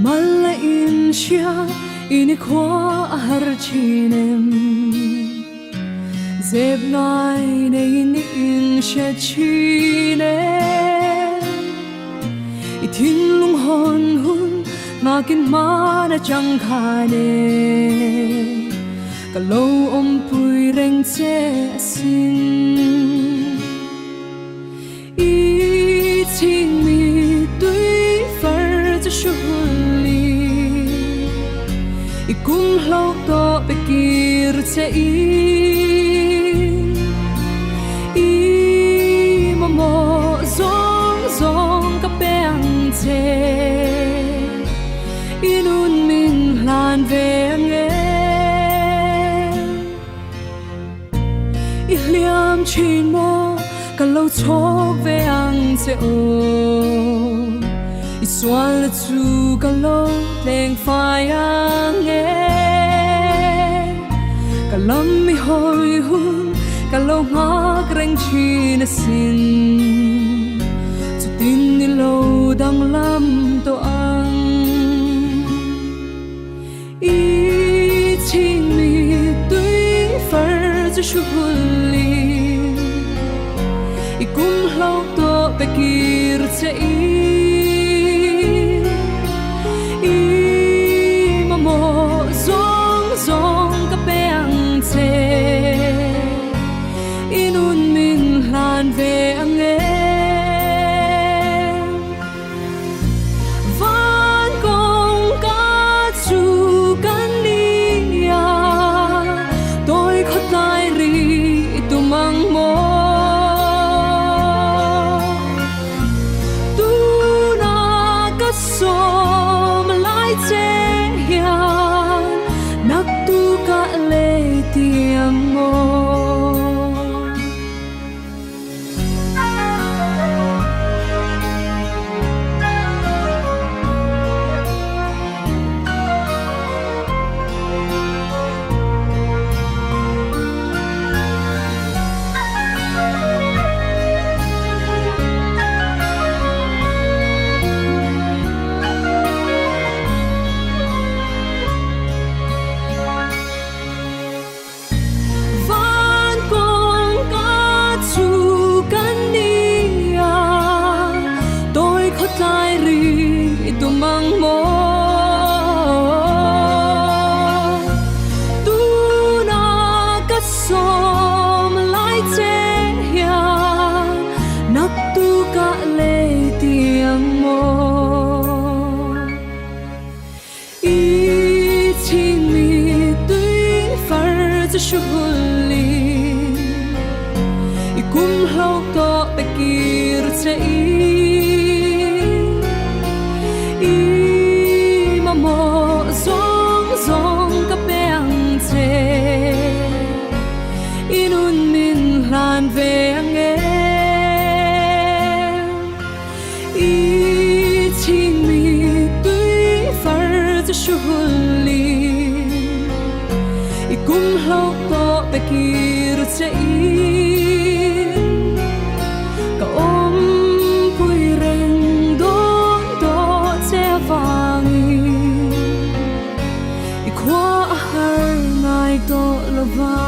mala in shia in khwa har chinem zeb nai nei in sha chine i thin lung hon hun na kin ma na chang khane ka lo om pui reng che sin i ching mi tui far cho shuli i kum lo to bekir che i mo zong zong ka peng che inun min lan ve nge i liam chin mo ka lo chok ve ang che o i swal chu ka lo leng phai ang nge ka lam mi hoi hun ka lo ngak reng chi na sin chu tin ni lo dang lam to ang i ching mi tui far cho shuli i kum lo to bekir che i mo zong zong ka peng che inun min lan ve ange van kong ka chu kan nia tôi khot lai ri tu mang mo tu na ka so malai che hian nak tu ka le tiang mo mang mo tu na ka som lai che hian nak tu ka le tiang mo i ching mi tui far cho shuli i kum lo to bekir che mo zong zong ka peng che inun min lan ve ange i ching mi tui far cho shuli i kum lo to bekir che ka om pui reng do do che vang qua har ngai to lova